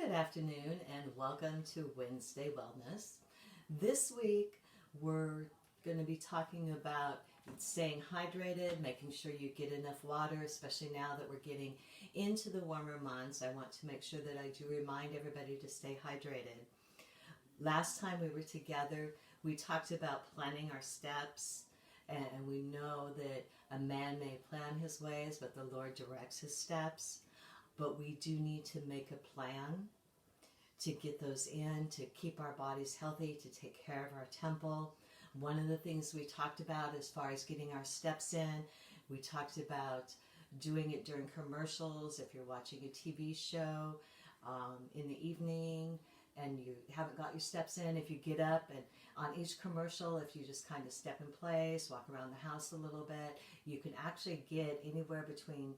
Good afternoon and welcome to Wednesday Wellness. This week we're going to be talking about staying hydrated, making sure you get enough water, especially now that we're getting into the warmer months. I want to make sure that I do remind everybody to stay hydrated. Last time we were together, we talked about planning our steps, and we know that a man may plan his ways, but the Lord directs his steps. But we do need to make a plan to get those in, to keep our bodies healthy, to take care of our temple. One of the things we talked about as far as getting our steps in, we talked about doing it during commercials. If you're watching a TV show in the evening and you haven't got your steps in, if you get up and on each commercial, if you just kind of step in place, walk around the house a little bit, you can actually get anywhere between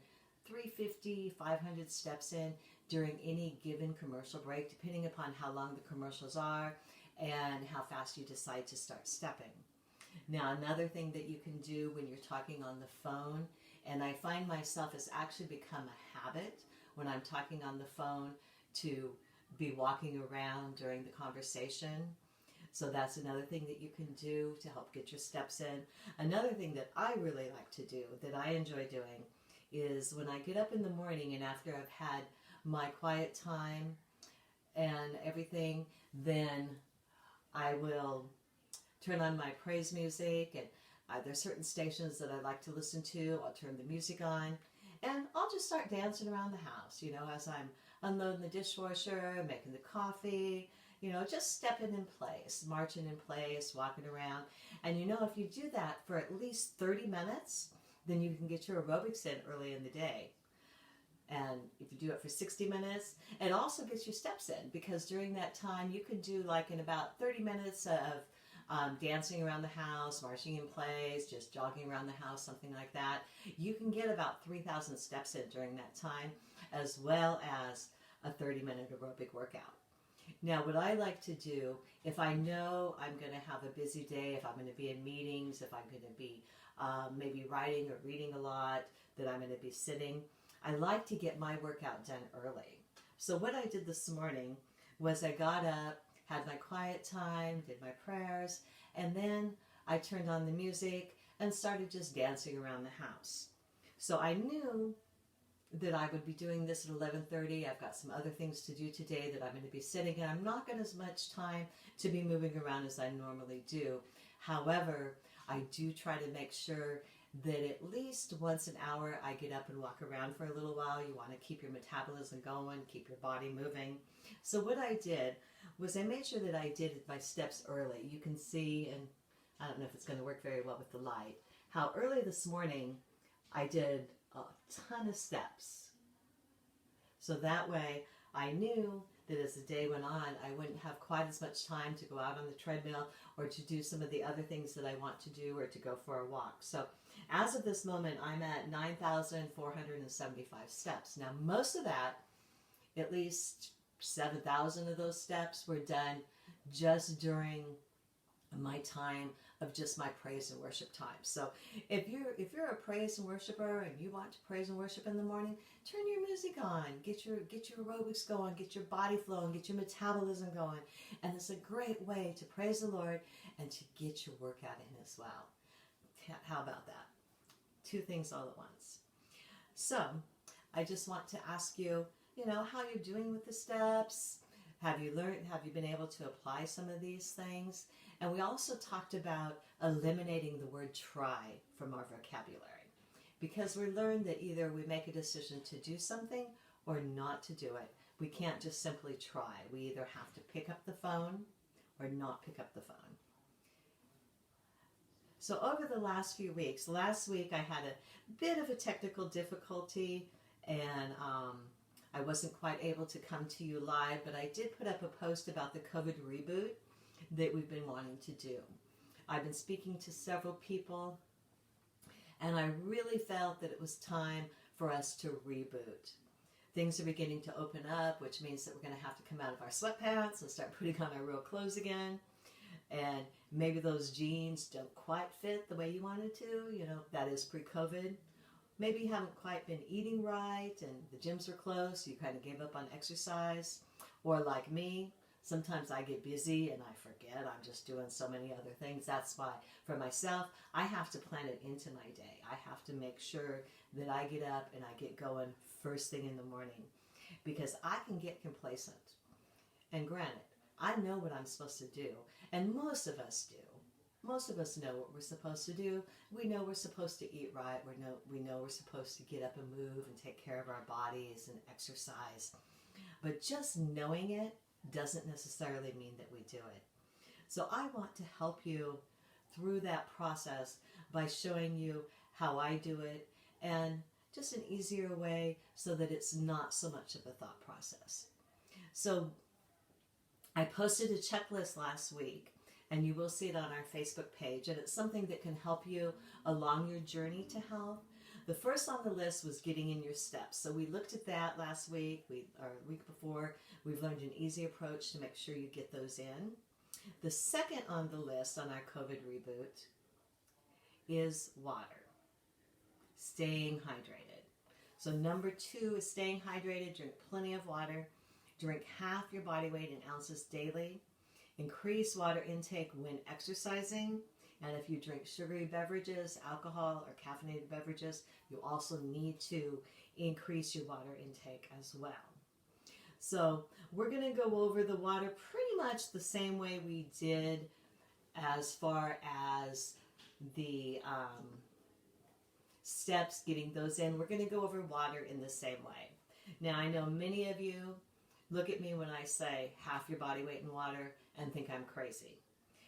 350, 500 steps in during any given commercial break, depending upon how long the commercials are and how fast you decide to start stepping. Now, another thing that you can do when you're talking on the phone, and I find myself has actually become a habit when I'm talking on the phone to be walking around during the conversation. So that's another thing that you can do to help get your steps in. Another thing that I really like to do, that I enjoy doing, is when I get up in the morning and after I've had my quiet time and everything, then I will turn on my praise music, and there's certain stations that I like to listen to. I'll turn the music on and I'll just start dancing around the house, as I'm unloading the dishwasher, making the coffee, just stepping in place, marching in place, walking around. And if you do that for at least 30 minutes, then you can get your aerobics in early in the day. And if you do it for 60 minutes, it also gets your steps in, because during that time you can do like in about 30 minutes of dancing around the house, marching in place, just jogging around the house, something like that. You can get about 3,000 steps in during that time, as well as a 30-minute aerobic workout. Now, what I like to do, if I know I'm going to have a busy day, if I'm going to be in meetings, if I'm going to be maybe writing or reading a lot, that I'm going to be sitting, I like to get my workout done early. So what I did this morning was I got up, had my quiet time, did my prayers, and then I turned on the music and started just dancing around the house. So I knew that I would be doing this at 11:30. I've got some other things to do today that I'm going to be sitting, and I'm not going to as much time to be moving around as I normally do. However, I do try to make sure that at least once an hour I get up and walk around for a little while. You want to keep your metabolism going, keep your body moving. So what I did was I made sure that I did my steps early. You can see, and I don't know if it's going to work very well with the light, how early this morning I did a ton of steps. So that way I knew that as the day went on, I wouldn't have quite as much time to go out on the treadmill or to do some of the other things that I want to do, or to go for a walk. So as of this moment, I'm at 9,475 steps. Now, most of that, at least 7,000 of those steps, were done just during my time of just my praise and worship time. So if you're a praise and worshiper and you want to praise and worship in the morning, turn your music on, get your aerobics going, get your body flowing, get your metabolism going. And it's a great way to praise the Lord and to get your workout in as well. How about that? Two things all at once. So I just want to ask you, how you're doing with the steps. Have you been able to apply some of these things? And we also talked about eliminating the word try from our vocabulary, because we learned that either we make a decision to do something or not to do it. We can't just simply try. We either have to pick up the phone or not pick up the phone. So over the last few weeks, last week I had a bit of a technical difficulty, and I wasn't quite able to come to you live, but I did put up a post about the COVID reboot that we've been wanting to do. I've been speaking to several people, and I really felt that it was time for us to reboot. Things are beginning to open up, which means that we're going to have to come out of our sweatpants and start putting on our real clothes again. And maybe those jeans don't quite fit the way you wanted to, that is pre-COVID. Maybe you haven't quite been eating right and the gyms are closed, so you kind of gave up on exercise. Or like me, sometimes I get busy and I forget. I'm just doing so many other things. That's why, for myself, I have to plan it into my day. I have to make sure that I get up and I get going first thing in the morning, because I can get complacent. And granted, I know what I'm supposed to do, and most of us do. Most of us know what we're supposed to do. We know we're supposed to eat right. We know we're supposed to get up and move and take care of our bodies and exercise. But just knowing it doesn't necessarily mean that we do it. So I want to help you through that process by showing you how I do it, and just an easier way so that it's not so much of a thought process. So I posted a checklist last week, and you will see it on our Facebook page, and it's something that can help you along your journey to health. The first on the list was getting in your steps. So we looked at that last week, or the week before. We've learned an easy approach to make sure you get those in. The second on the list on our COVID reboot is water. Staying hydrated. So number 2 is staying hydrated. Drink plenty of water. Drink half your body weight in ounces daily. Increase water intake when exercising. And if you drink sugary beverages, alcohol, or caffeinated beverages, you also need to increase your water intake as well. So we're going to go over the water pretty much the same way we did as far as the steps, getting those in. We're going to go over water in the same way. Now, I know many of you look at me when I say half your body weight in water and think I'm crazy.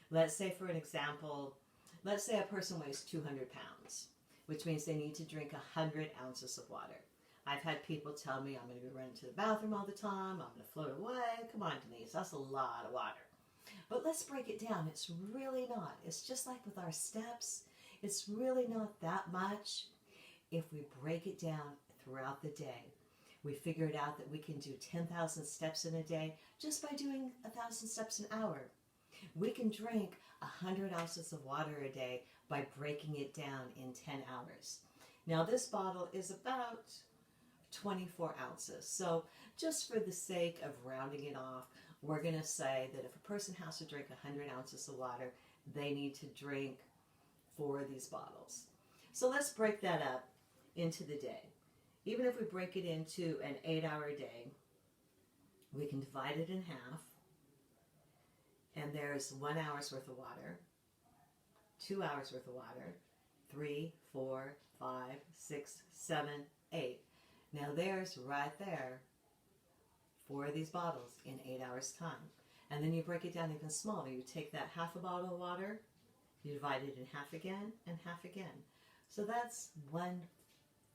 Let's say, for an example, let's say a person weighs 200 pounds, which means they need to drink 100 ounces of water. I've had people tell me I'm going to be running to the bathroom all the time, I'm going to float away. Come on, Denise, that's a lot of water. But let's break it down. It's really not. It's just like with our steps. It's really not that much if we break it down throughout the day. We figured out that we can do 10,000 steps in a day just by doing 1,000 steps an hour. We can drink 100 ounces of water a day by breaking it down in 10 hours. Now, this bottle is about 24 ounces. So just for the sake of rounding it off, we're going to say that if a person has to drink 100 ounces of water, they need to drink 4 of these bottles. So let's break that up into the day. Even if we break it into an 8-hour day, we can divide it in half. And there's 1 hour's worth of water, 2 hours worth of water, 3, 4, 5, 6, 7, 8. Now there's right there 4 of these bottles in 8 hours time. And then you break it down even smaller. You take that half a bottle of water, you divide it in half again and half again. So that's 1/4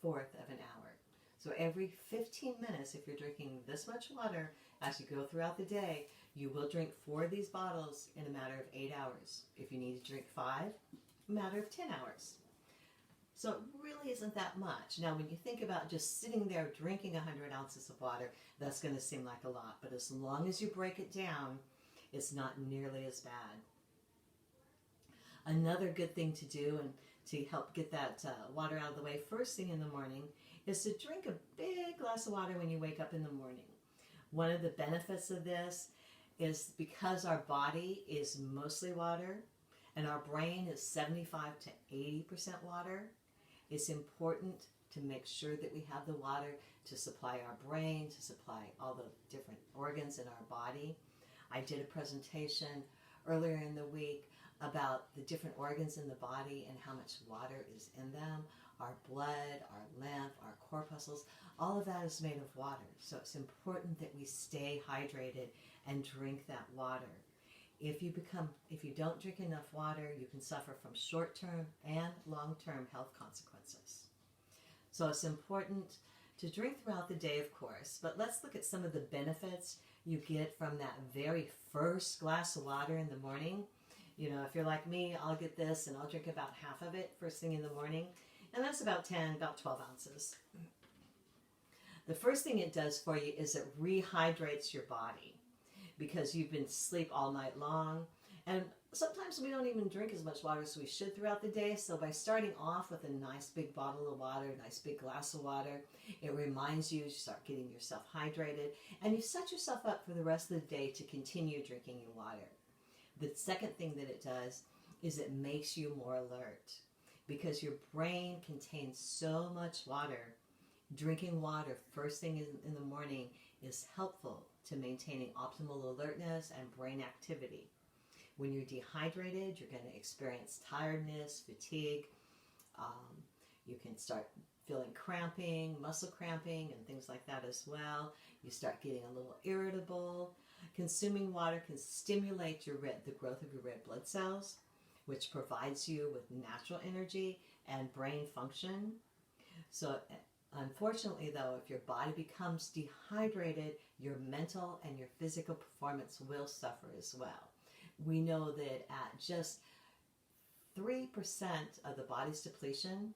of an hour. So every 15 minutes, if you're drinking this much water as you go throughout the day, you will drink 4 of these bottles in a matter of 8 hours. If you need to drink 5, a matter of 10 hours. So it really isn't that much. Now, when you think about just sitting there drinking 100 ounces of water, that's going to seem like a lot. But as long as you break it down, it's not nearly as bad. Another good thing to do, and to help get that water out of the way first thing in the morning, is to drink a big glass of water when you wake up in the morning. One of the benefits of this is because our body is mostly water and our brain is 75 to 80% water, it's important to make sure that we have the water to supply our brain, to supply all the different organs in our body. I did a presentation earlier in the week about the different organs in the body and how much water is in them. Our blood, our lymph, our corpuscles, all of that is made of water. So it's important that we stay hydrated and drink that water. If you don't drink enough water, you can suffer from short-term and long-term health consequences. So it's important to drink throughout the day, of course, but let's look at some of the benefits you get from that very first glass of water in the morning. You know, if you're like me, I'll get this and I'll drink about half of it first thing in the morning. And that's about 12 ounces. The first thing it does for you is it rehydrates your body, because you've been asleep all night long And sometimes we don't even drink as much water as we should throughout the day. So by starting off with a nice big bottle of water, a nice big glass of water, it reminds you, start getting yourself hydrated, and you set yourself up for the rest of the day to continue drinking your water. The second thing that it does is it makes you more alert because your brain contains so much water. Drinking water first thing in the morning is helpful to maintaining optimal alertness and brain activity. When you're dehydrated, you're going to experience tiredness, fatigue. You can start feeling cramping, muscle cramping, and things like that as well. You start getting a little irritable. Consuming water can stimulate the growth of your red blood cells, which provides you with natural energy and brain function. So unfortunately, though, if your body becomes dehydrated, your mental and your physical performance will suffer as well. We know that at just 3% of the body's depletion,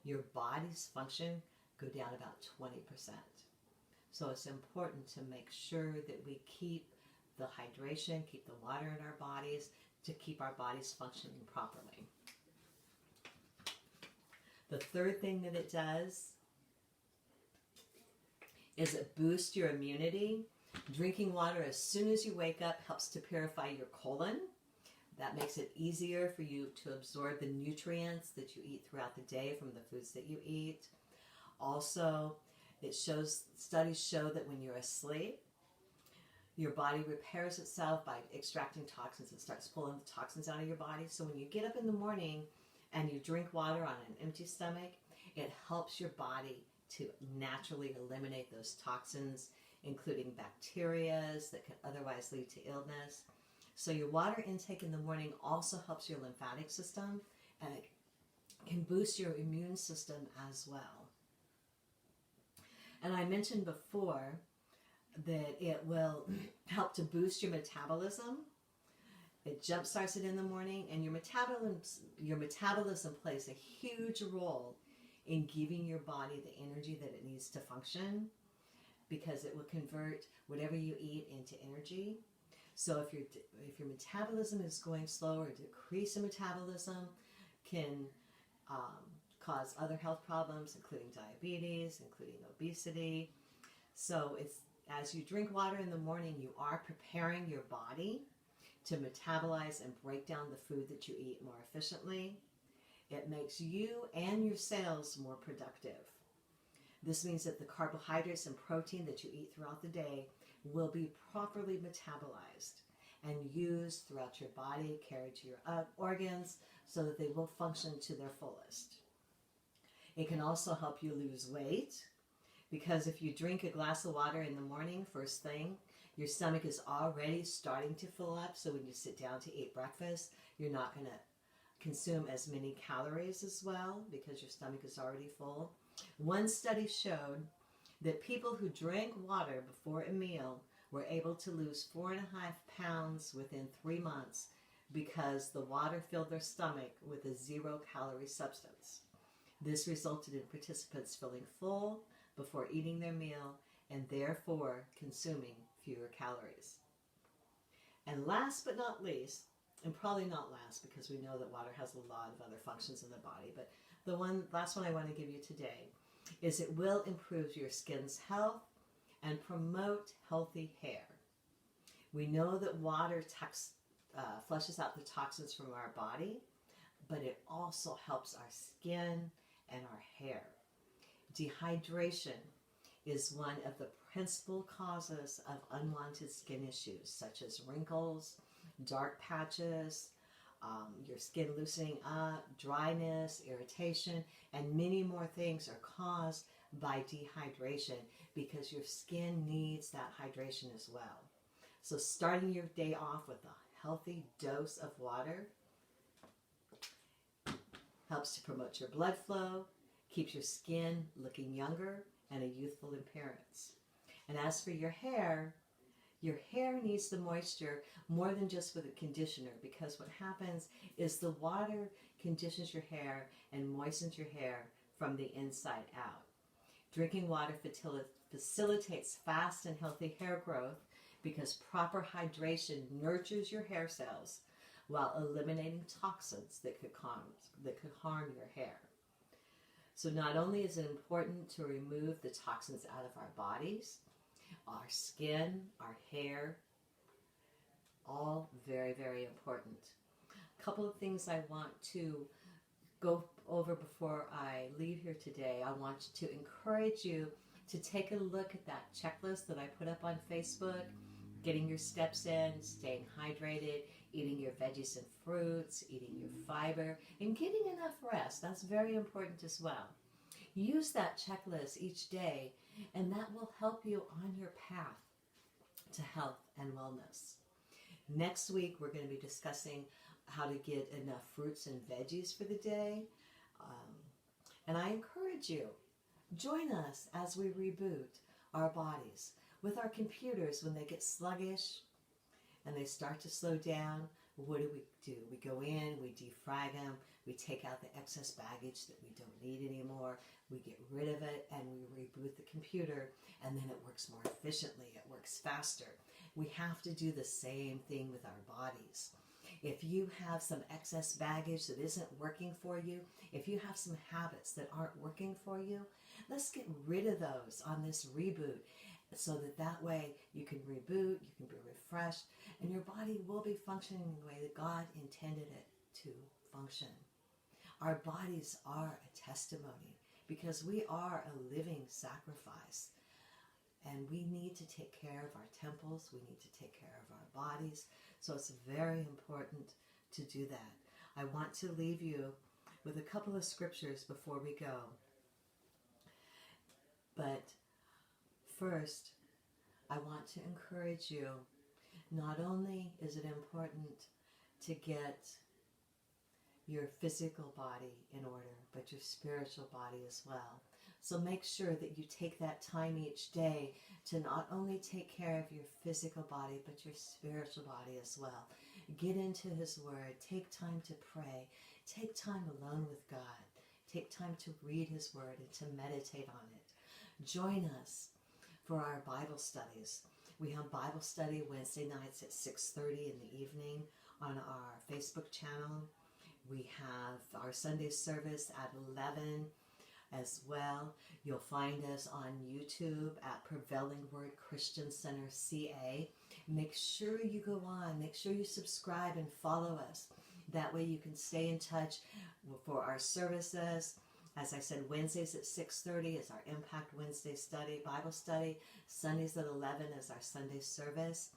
your body's function go down about 20%. So it's important to make sure that we keep the hydration, keep the water in our bodies, to keep our bodies functioning properly. The third thing that it does is it boosts your immunity. Drinking water as soon as you wake up helps to purify your colon. That makes it easier for you to absorb the nutrients that you eat throughout the day from the foods that you eat. Also, studies show that when you're asleep, your body repairs itself by extracting toxins. It starts pulling the toxins out of your body. So when you get up in the morning and you drink water on an empty stomach, it helps your body to naturally eliminate those toxins, including bacteria that could otherwise lead to illness. So your water intake in the morning also helps your lymphatic system, and it can boost your immune system as well. And I mentioned before that it will help to boost your metabolism. It jumpstarts it in the morning, and your metabolism plays a huge role in giving your body the energy that it needs to function, because it will convert whatever you eat into energy. So if your metabolism is going slow, or decrease in metabolism can cause other health problems, including diabetes, including obesity. So as you drink water in the morning, you are preparing your body to metabolize and break down the food that you eat more efficiently. It makes you and your cells more productive. This means that the carbohydrates and protein that you eat throughout the day will be properly metabolized and used throughout your body, carried to your organs, so that they will function to their fullest. It can also help you lose weight, because if you drink a glass of water in the morning, first thing, your stomach is already starting to fill up. So when you sit down to eat breakfast, you're not going to consume as many calories as well, because your stomach is already full. One study showed that people who drank water before a meal were able to lose 4.5 pounds within 3 months, because the water filled their stomach with a 0-calorie substance. This resulted in participants feeling full before eating their meal, and therefore consuming fewer calories. And last but not least, and probably not last, because we know that water has a lot of other functions in the body, but the last one I want to give you today is it will improve your skin's health and promote healthy hair. We know that water flushes out the toxins from our body, but it also helps our skin and our hair. Dehydration is one of the principal causes of unwanted skin issues, such as wrinkles, dark patches, your skin loosening up, dryness, irritation, and many more things are caused by dehydration, because your skin needs that hydration as well. So starting your day off with a healthy dose of water helps to promote your blood flow, keeps your skin looking younger and a youthful appearance. And as for your hair needs the moisture more than just with a conditioner, because what happens is the water conditions your hair and moistens your hair from the inside out. Drinking water facilitates fast and healthy hair growth, because proper hydration nurtures your hair cells while eliminating toxins that could harm your hair. So not only is it important to remove the toxins out of our bodies, our skin, our hair, all very, very important. A couple of things I want to go over before I leave here today. I want to encourage you to take a look at that checklist that I put up on Facebook, getting your steps in, staying hydrated, eating your veggies and fruits, eating your fiber, and getting enough rest. That's very important as well. Use that checklist each day, and that will help you on your path to health and wellness. Next week, we're going to be discussing how to get enough fruits and veggies for the day. And I encourage you, join us as we reboot our bodies. With our computers, when they get sluggish and they start to slow down, what do? We go in, we defrag them, we take out the excess baggage that we don't need anymore, we get rid of it, and we reboot the computer, and then it works more efficiently, it works faster. We have to do the same thing with our bodies. If you have some excess baggage that isn't working for you, if you have some habits that aren't working for you, let's get rid of those on this reboot, so that way you can reboot, you can be refreshed, and your body will be functioning the way that God intended it to function. Our bodies are a testimony because we are a living sacrifice. And we need to take care of our temples. We need to take care of our bodies. So it's very important to do that. I want to leave you with a couple of scriptures before we go. But first, I want to encourage you, not only is it important to get your physical body in order, but your spiritual body as well. So make sure that you take that time each day to not only take care of your physical body, but your spiritual body as well. Get into His Word. Take time to pray. Take time alone with God. Take time to read His Word and to meditate on it. Join us for our Bible studies. We have Bible study Wednesday nights at 6:30 in the evening on our Facebook channel. We have our Sunday service at 11 as well. You'll find us on YouTube at Prevailing Word Christian Center CA. Make sure you go on. Make sure you subscribe and follow us. That way you can stay in touch for our services. As I said, Wednesdays at 6:30 is our Impact Wednesday study, Bible study. Sundays at 11 is our Sunday service.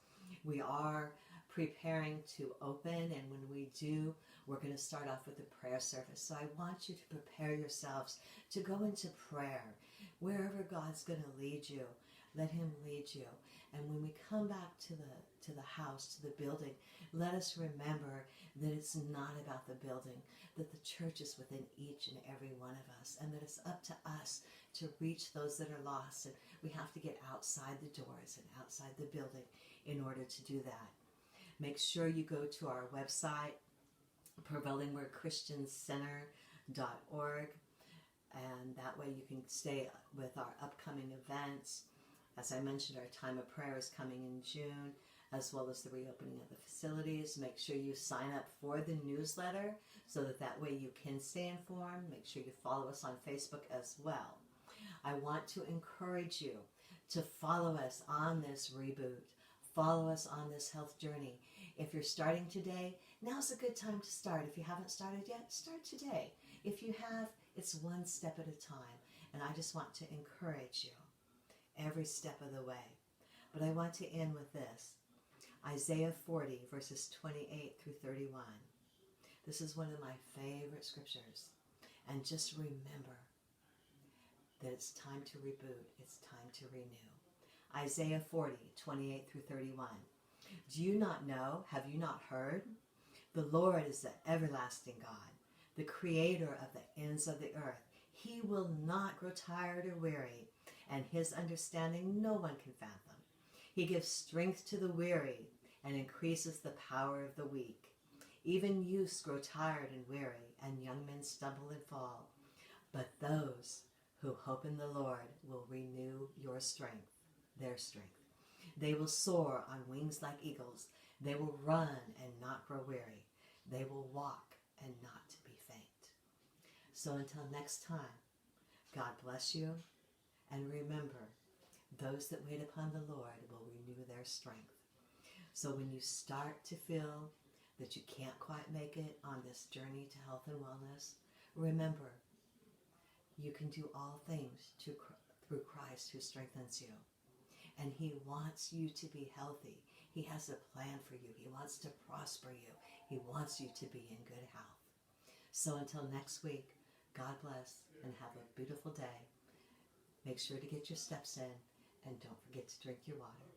We are preparing to open, and when we do, we're going to start off with a prayer service. So I want you to prepare yourselves to go into prayer. Wherever God's going to lead you, let Him lead you. And when we come back to the house, to the building, let us remember that it's not about the building, that the church is within each and every one of us, and that it's up to us to reach those that are lost. And we have to get outside the doors and outside the building in order to do that. Make sure you go to our website, prevailingwordchristiancenter.org, and that way you can stay with our upcoming events. As I mentioned, our time of prayer is coming in June, as well as the reopening of the facilities. Make sure you sign up for the newsletter so that way you can stay informed. Make sure you follow us on Facebook as well. I want to encourage you to follow us on this reboot. Follow us on this health journey. If you're starting today, now's a good time to start. If you haven't started yet, start today. If you have, it's one step at a time. And I just want to encourage you every step of the way. But I want to end with this. Isaiah 40, verses 28 through 31. This is one of my favorite scriptures. And just remember that it's time to reboot. It's time to renew. Isaiah 40, 28 through 31. Do you not know? Have you not heard? The Lord is the everlasting God, the creator of the ends of the earth. He will not grow tired or weary, and His understanding no one can fathom. He gives strength to the weary and increases the power of the weak. Even youths grow tired and weary, and young men stumble and fall. But those who hope in the Lord will renew their strength. They will soar on wings like eagles. They will run and not grow weary. They will walk and not be faint. So until next time, God bless you, and remember, those that wait upon the Lord will renew their strength. So when you start to feel that you can't quite make it on this journey to health and wellness, remember, you can do all things through Christ who strengthens you. And He wants you to be healthy. He has a plan for you. He wants to prosper you. He wants you to be in good health. So until next week, God bless and have a beautiful day. Make sure to get your steps in, and don't forget to drink your water.